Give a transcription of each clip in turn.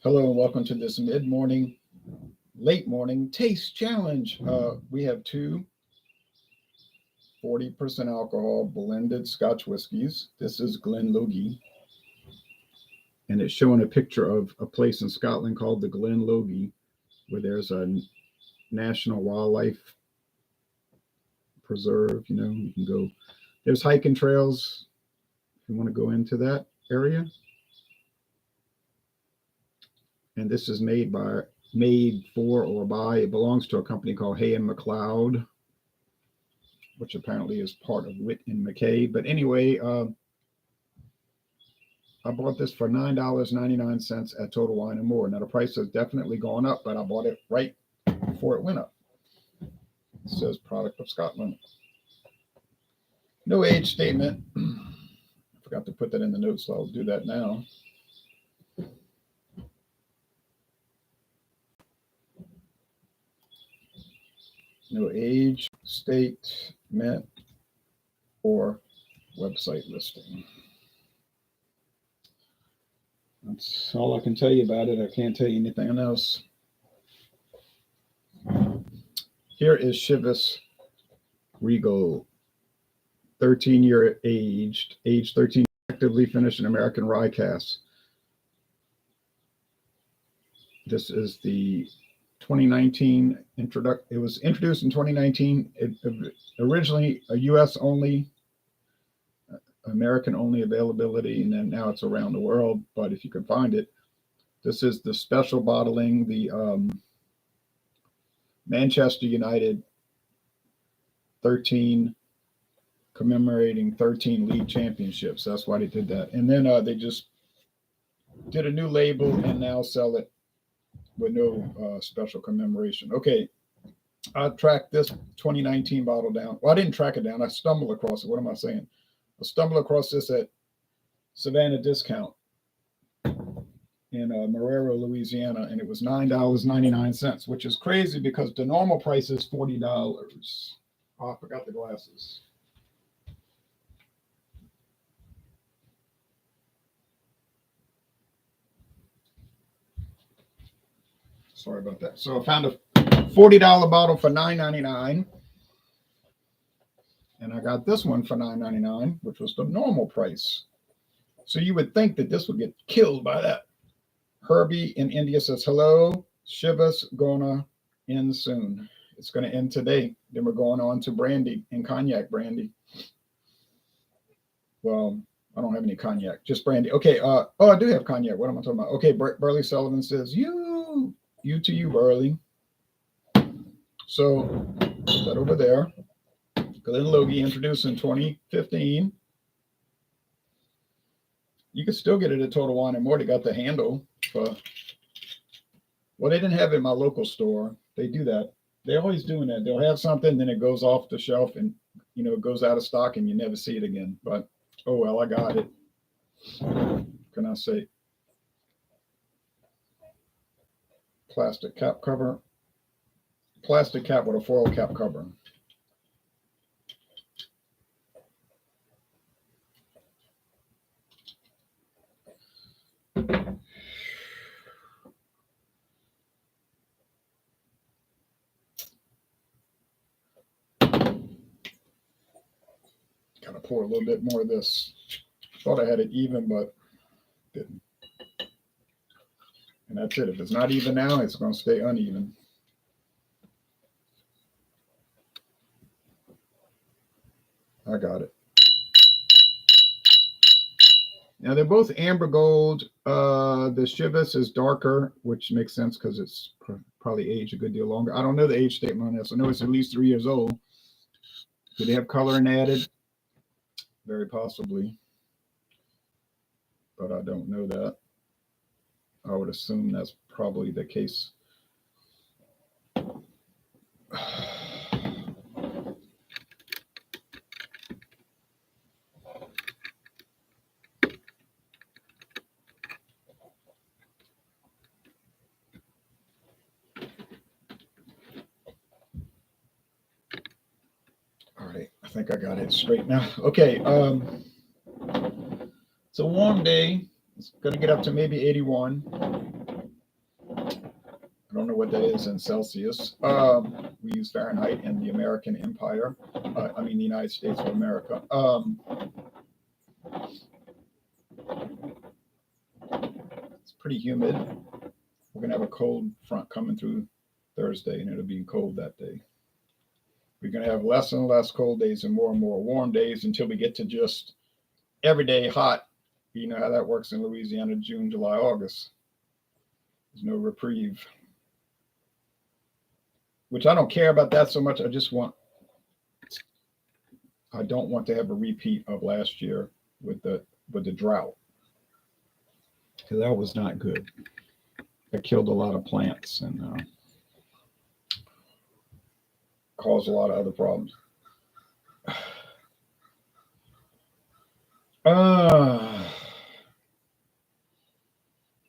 Hello and welcome to this mid-morning, late morning taste challenge. We have two 40% alcohol blended Scotch whiskies. This is Glen Logie, and it's showing a picture of a place in Scotland called the Glen Logie, where there's a national wildlife preserve. You can go. There's hiking trails if you want to go into that area. And this is made for or by, it belongs to a company called Hay and McLeod, which apparently is part of Witt and McKay. But anyway, I bought this for $9.99 at Total Wine and More. Now the price has definitely gone up, but I bought it right before it went up. It says product of Scotland. No age statement. I forgot to put that in the notes, so I'll do that now. No age statement or website listing. That's all I can tell you about it. I can't tell you anything else. Here is Chivas Regal, 13-year aged, age 13, actively finished in American Rye Cask. This is the 2019 it was introduced in 2019. It originally a U.S. only, American only availability, and then now it's around the world. But if you can find it, this is the special bottling, the Manchester United 13, commemorating 13 league championships. That's why they did that. And then they just did a new label and now sell it with no special commemoration. Okay, I tracked this 2019 bottle down. Well, I didn't track it down. I stumbled across it. What am I saying? I stumbled across this at Savannah Discount in Marrero, Louisiana, and it was $9.99, which is crazy because the normal price is $40. Oh, I forgot the glasses. Sorry about that. So I found a $40 bottle for $9.99. And I got this one for $9.99, which was the normal price. So you would think that this would get killed by that. Herbie in India says, hello, Chivas gonna end soon. It's going to end today. Then we're going on to brandy and cognac brandy. Well, I don't have any cognac, just brandy. Okay. I do have cognac. What am I talking about? Okay. Burley Sullivan says, you to you, Burley. So put that over there. Glen Logie introduced in 2015. You can still get it at Total Wine and More. They got the handle for. Well, they didn't have it in my local store. They do that. They're always doing that. They'll have something, then it goes off the shelf, and it goes out of stock, and you never see it again. But oh well, I got it. What can I say? Plastic cap cover. Plastic cap with a foil cap cover. Gotta pour a little bit more of this. Thought I had it even, but didn't. And that's it. If it's not even now, it's going to stay uneven. I got it. Now they're both amber gold. The Chivas is darker, which makes sense because it's probably aged a good deal longer. I don't know the age statement on this. I know it's at least 3 years old. Do they have coloring added? Very possibly, but I don't know that. I would assume that's probably the case. All right, I think I got it straight now. Okay, it's a warm day. It's going to get up to maybe 81. don't know what that is in Celsius. We use Fahrenheit in the American Empire. I mean, the United States of America. It's pretty humid. We're going to have a cold front coming through Thursday, and it'll be cold that day. We're going to have less and less cold days and more warm days until we get to just everyday hot. You know how that works in Louisiana, June, July, August. There's no reprieve. Which I don't care about that so much. I don't want to have a repeat of last year with the drought. Because that was not good. It killed a lot of plants and caused a lot of other problems.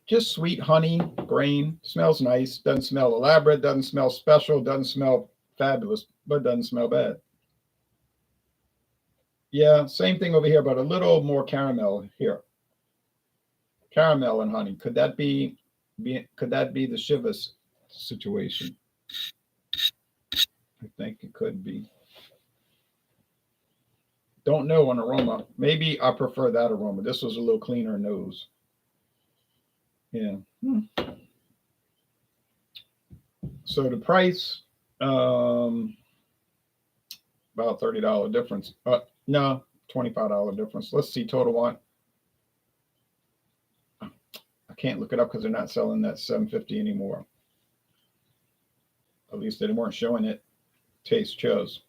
Just sweet honey, grain, smells nice, doesn't smell elaborate, doesn't smell special, doesn't smell fabulous, but doesn't smell bad. Yeah, same thing over here, but a little more caramel here. Caramel and honey. Could that be the Chivas situation? I think it could be. Don't know on aroma. Maybe I prefer that aroma. This was a little cleaner nose. Yeah. So the price, about $30 difference. No, $25 difference. Let's see total one. I can't look it up because they're not selling that $7.50 anymore. At least they weren't showing it. Taste chose.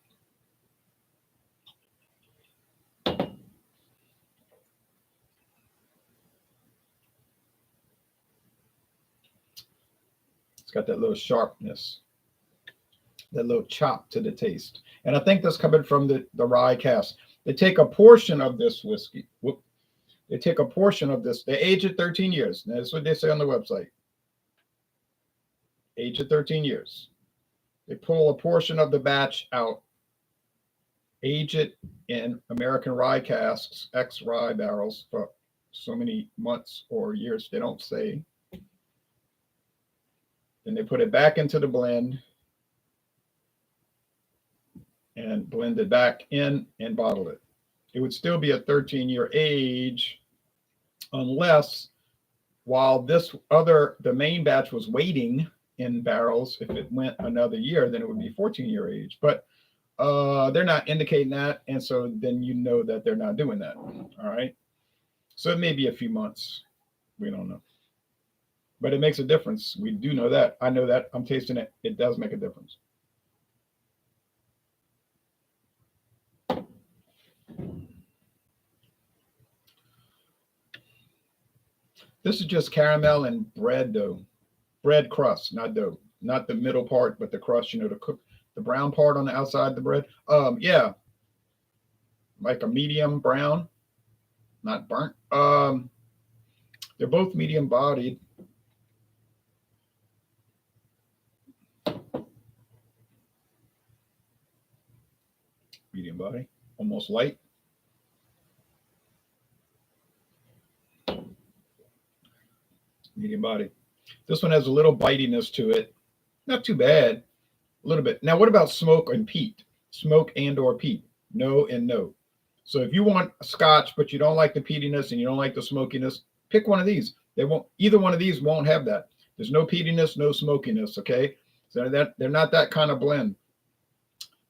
It's got that little sharpness, that little chop to the taste. And I think that's coming from the rye cask. They take a portion of this whiskey. They take a portion of this. They age it 13 years. That's what they say on the website. Age it 13 years. They pull a portion of the batch out, age it in American rye casks, ex-rye barrels for so many months or years. They don't say. Then they put it back into the blend and blend it back in and bottle it. It would still be a 13-year age unless while the main batch was waiting in barrels, if it went another year, then it would be 14-year age. But they're not indicating that. And so then you know that they're not doing that. All right. So it may be a few months. We don't know. But it makes a difference. We do know that. I know that. I'm tasting it. It does make a difference. This is just caramel and bread dough. Bread crust, not dough. Not the middle part, but the crust, the brown part on the outside of the bread. Yeah. Like a medium brown, not burnt. They're both medium bodied. Medium body, almost light. Medium body. This one has a little bitiness to it. Not too bad. A little bit. Now, what about smoke and peat? Smoke and or peat. No and no. So if you want a Scotch, but you don't like the peatiness and you don't like the smokiness, pick one of these. Either one of these won't have that. There's no peatiness, no smokiness. Okay. So they're not that kind of blend.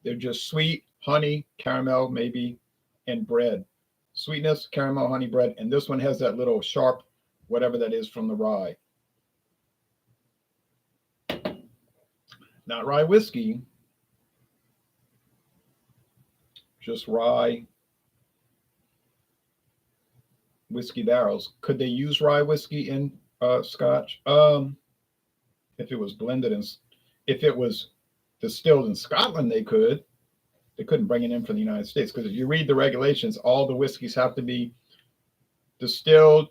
They're just sweet, honey, caramel, maybe, and bread. Sweetness, caramel, honey, bread. And this one has that little sharp, whatever that is from the rye. Not rye whiskey, just rye whiskey barrels. Could they use rye whiskey in Scotch? If it was blended and if it was distilled in Scotland, they could. They couldn't bring it in from the United States because if you read the regulations, all the whiskeys have to be distilled,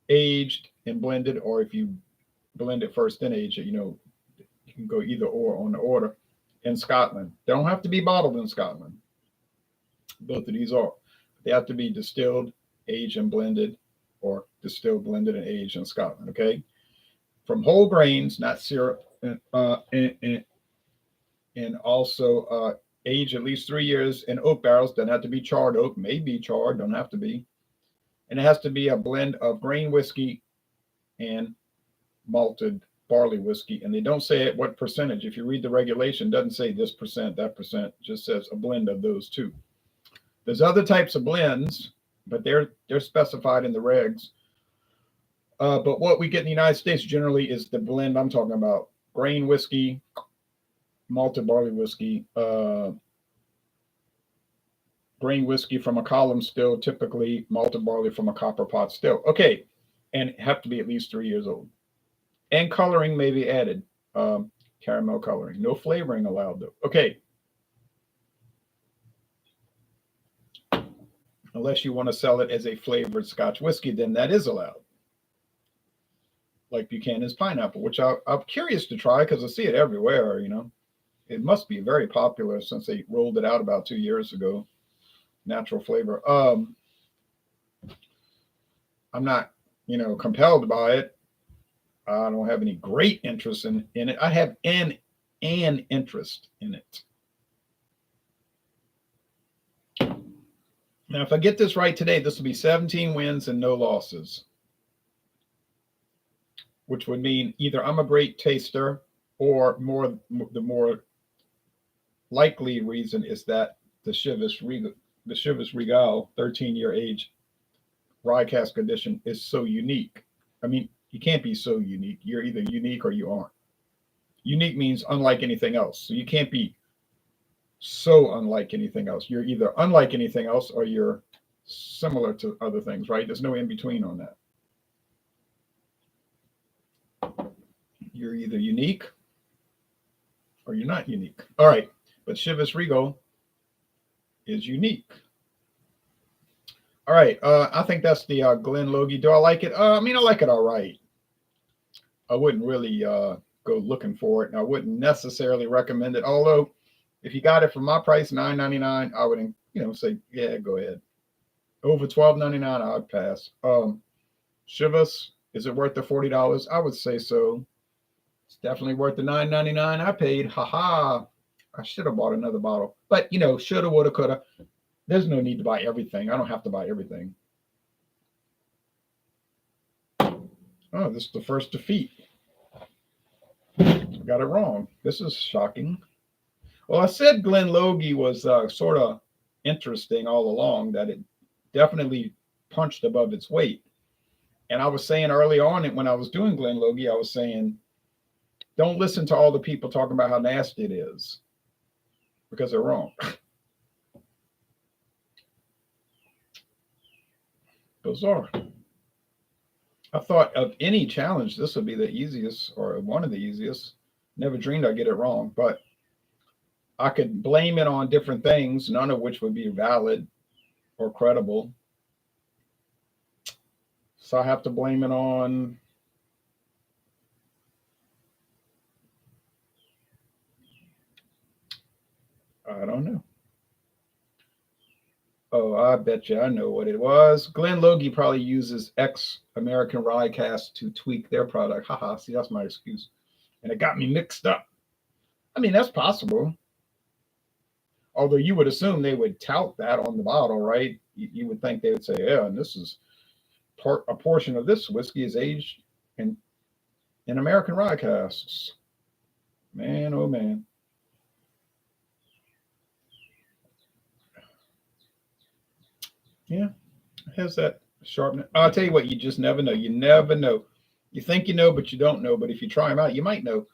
aged, and blended. Or if you blend it first, then age it, you can go either or on the order. In Scotland, they don't have to be bottled in Scotland. Both of these are. They have to be distilled, aged, and blended, or distilled, blended, and aged in Scotland. Okay. from whole grains, not syrup, and also aged at least 3 years in oak barrels. Doesn't have to be charred oak, may be charred, don't have to be. And it has to be a blend of grain whiskey and malted barley whiskey. And they don't say at what percentage. If you read the regulation, it doesn't say this percent, that percent. It just says a blend of those two. There's other types of blends, but they're specified in the regs. But what we get in the United States generally is the blend I'm talking about: grain whiskey, malted barley whiskey, grain whiskey from a column still, typically malted barley from a copper pot still. Okay, and have to be at least 3 years old. And coloring may be added, caramel coloring. No flavoring allowed though. Okay. Unless you want to sell it as a flavored Scotch whiskey, then that is allowed. Like Buchanan's pineapple, which I'm curious to try because I see it everywhere, you know. It must be very popular since they rolled it out about 2 years ago. Natural flavor. I'm not, compelled by it. I don't have any great interest in it. I have an interest in it. Now, if I get this right today, this will be 17 wins and no losses, which would mean either I'm a great taster, or the more likely reason is that the Chivas Regal 13-year age Rye Cask Edition is so unique. I mean, you can't be so unique. You're either unique or you aren't. Unique means unlike anything else. So you can't be so unlike anything else. You're either unlike anything else or you're similar to other things, right? There's no in between on that. You're either unique or you're not unique. All right. But Chivas Regal is unique. All right. I think that's the Glen Logie. Do I like it? I like it all right. I wouldn't really go looking for it, and I wouldn't necessarily recommend it. Although, if you got it for my price, $9.99, I would, say, yeah, go ahead. Over $12.99, I'd pass. Chivas, is it worth the $40? I would say so. It's definitely worth the $9.99 I paid. Ha. I should have bought another bottle, but shoulda, woulda, coulda. There's no need to buy everything. I don't have to buy everything. Oh, this is the first defeat. I got it wrong. This is shocking. Well, I said Glen Logie was sort of interesting all along, that it definitely punched above its weight. And I was saying early on when I was doing Glen Logie, I was saying, don't listen to all the people talking about how nasty it is, because they're wrong. Bizarre. I thought of any challenge, this would be the easiest, or one of the easiest. Never dreamed I'd get it wrong, but I could blame it on different things, none of which would be valid or credible. So I have to blame it on I don't know. Oh, I bet you I know what it was. Glen Logie probably uses ex-American Rye Cask to tweak their product. Haha, see, that's my excuse. And it got me mixed up. I mean, that's possible. Although you would assume they would tout that on the bottle, right? You would think they would say, yeah, and this is a portion of this whiskey is aged in American Rye casks. Man, oh man. Yeah, it has that sharpness. I'll tell you what, you just never know. You never know. You think you know, but you don't know. But if you try them out, you might know.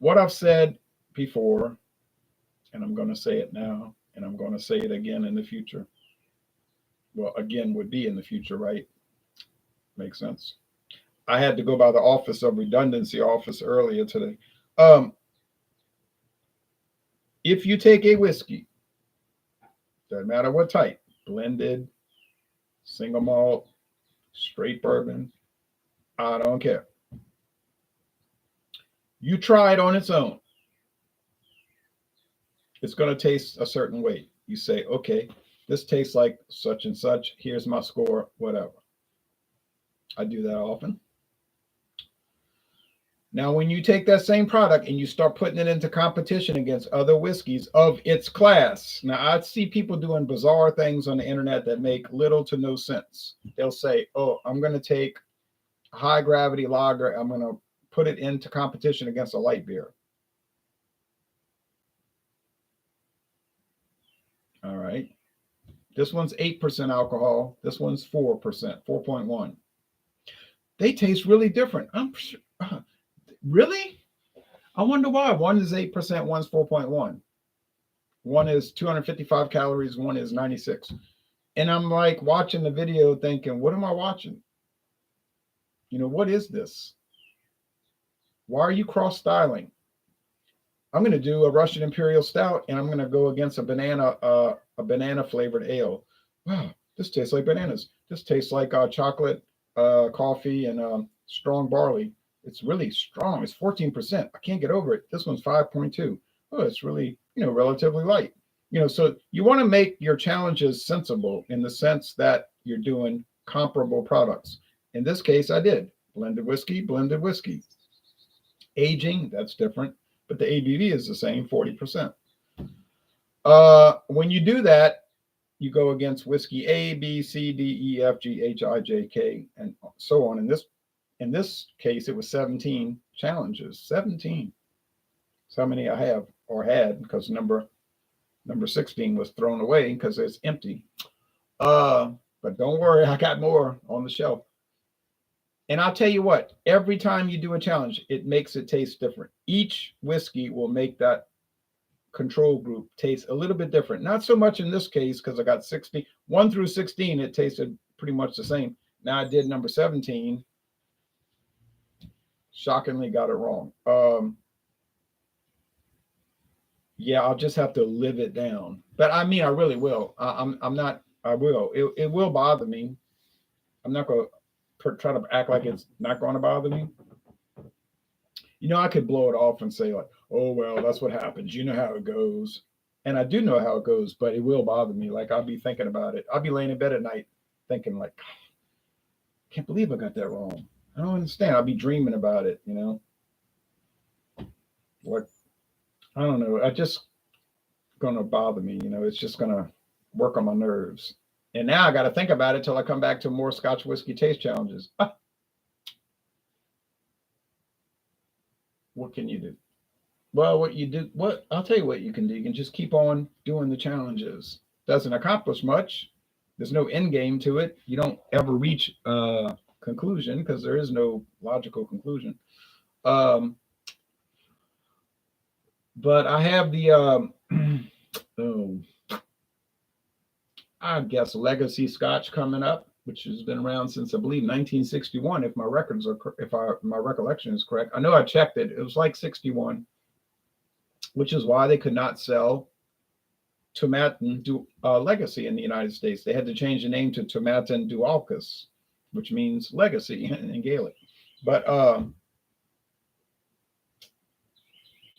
What I've said before, and I'm going to say it now, and I'm going to say it again in the future. Well, again would be in the future, right? Makes sense. I had to go by the Office of Redundancy office earlier today. If you take a whiskey, doesn't matter what type, blended, single malt, straight bourbon, I don't care. You try it on its own. It's going to taste a certain way. You say, okay, this tastes like such and such. Here's my score, whatever. I do that often. Now, when you take that same product and you start putting it into competition against other whiskeys of its class, now I see people doing bizarre things on the internet that make little to no sense. They'll say, "Oh, I'm going to take a high gravity lager. I'm going to put it into competition against a light beer." All right. This one's 8% alcohol. This one's 4%, 4.1. They taste really different. I'm sure. Really? I wonder why. One is 8%, one's 4.1. One is 255 calories, one is 96. And I'm like watching the video thinking, what am I watching? What is this? Why are you cross styling? I'm going to do a Russian Imperial Stout and I'm going to go against a banana flavored ale. Wow, this tastes like bananas. This tastes like chocolate, coffee, and strong barley. It's really strong. It's 14%. I can't get over it. This one's 5.2. Oh, it's really, relatively light. So you want to make your challenges sensible in the sense that you're doing comparable products. In this case, I did blended whiskey. Aging, that's different, but the ABV is the same, 40%. When you do that, you go against whiskey A, B, C, D, E, F, G, H, I, J, K, and so on. In this case, it was 17 challenges. 17. That's how many I have or had, because number 16 was thrown away because it's empty. But don't worry, I got more on the shelf. And I'll tell you what, every time you do a challenge, it makes it taste different. Each whiskey will make that control group taste a little bit different. Not so much in this case, because I got 1 through 16, it tasted pretty much the same. Now I did number 17. Shockingly got it wrong. Yeah, I'll just have to live it down. But I mean, I really will. I'm not, I will. It will bother me. I'm not going to try to act like it's not going to bother me. I could blow it off and say, like, oh, well, that's what happens. You know how it goes. And I do know how it goes, but it will bother me. Like, I'll be thinking about it. I'll be laying in bed at night thinking, like, can't believe I got that wrong. I don't understand. I'll be dreaming about it, What? I don't know. I just going to bother me. It's just going to work on my nerves. And now I got to think about it till I come back to more Scotch whiskey taste challenges. What can you do? Well, I'll tell you what you can do. You can just keep on doing the challenges. Doesn't accomplish much. There's no end game to it. You don't ever reach a conclusion because there is no logical conclusion. But I have the, I guess, legacy Scotch coming up, which has been around since I believe 1961, if my recollection is correct. I know I checked it. It was like 61, which is why they could not sell Tomatin Legacy in the United States. They had to change the name to Tomatin Dualcus, which means legacy in Gaelic. But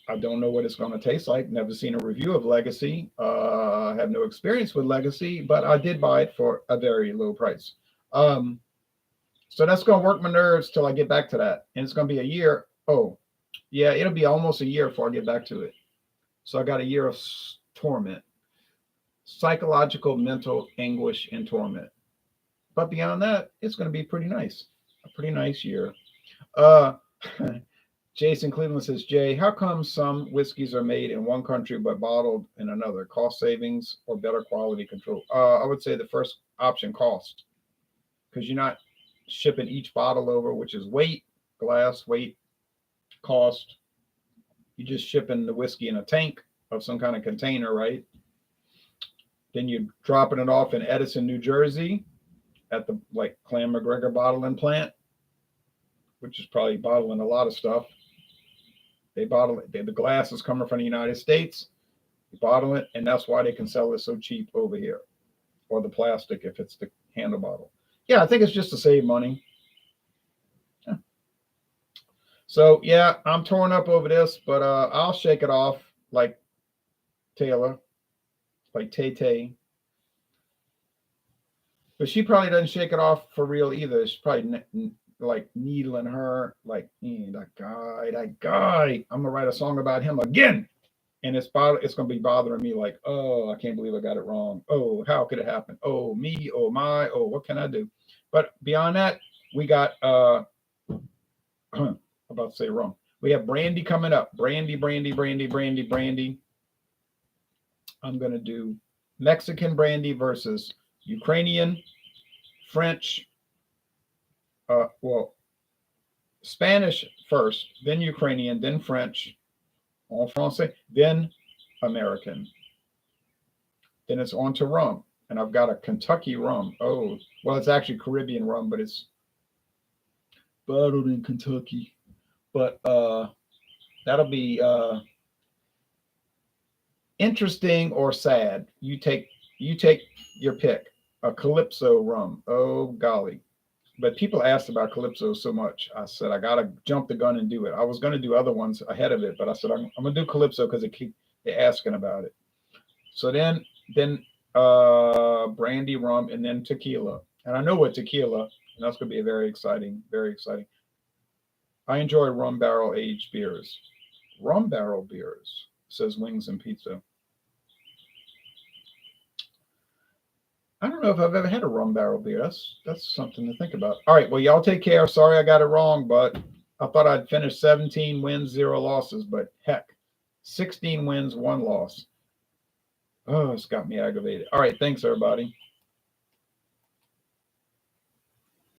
I don't know what it's going to taste like. Never seen a review of Legacy. I have no experience with Legacy, but I did buy it for a very low price. So that's going to work my nerves till I get back to that. And it's going to be a year. Oh, yeah, it'll be almost a year before I get back to it. So I got a year of torment, psychological, mental anguish, and torment. But beyond that, it's going to be pretty nice. A pretty nice year. Jason Cleveland says, Jay, how come some whiskeys are made in one country but bottled in another? Cost savings or better quality control? I would say the first option, cost, because you're not shipping each bottle over, which is weight, glass, weight, cost. You're just shipping the whiskey in a tank of some kind of container, right? Then you're dropping it off in Edison, New Jersey at the Clan McGregor bottling plant, which is probably bottling a lot of stuff. They bottle it. The glass is coming from the United States. They bottle it, and that's why they can sell it so cheap over here. Or the plastic if it's the handle bottle. Yeah, I think it's just to save money. Yeah. So, yeah, I'm torn up over this, but I'll shake it off like Taylor, like Tay-Tay. But she probably doesn't shake it off for real either. She's probably like needling her, like that guy. I'm gonna write a song about him again, and it's gonna be bothering me. Like, oh, I can't believe I got it wrong. Oh, how could it happen? Oh, me. Oh, my. Oh, what can I do? But beyond that, we got I'm about to say wrong. We have brandy coming up. Brandy, brandy, brandy, brandy, brandy. I'm gonna do Mexican brandy versus Ukrainian, French. Well, Spanish first, then Ukrainian, then French, en français, then American. Then it's on to rum. And I've got a Kentucky rum. Oh, well, it's actually Caribbean rum, but it's bottled in Kentucky. But that'll be interesting or sad. You take your pick. A Calypso rum. Oh golly. But people asked about Calypso so much. I said, I got to jump the gun and do it. I was going to do other ones ahead of it, but I said, I'm going to do Calypso because they're asking about it. So then brandy, rum, and then tequila. And I know what tequila, and that's going to be very exciting, very exciting. I enjoy rum barrel aged beers. Rum barrel beers, says Wings and Pizza. I don't know if I've ever had a rum barrel beer. That's something to think about. All right, well, y'all take care. Sorry I got it wrong, but I thought I'd finish 17 wins, 0 losses, but heck, 16 wins, 1 loss. Oh, it's got me aggravated. All right, thanks, everybody.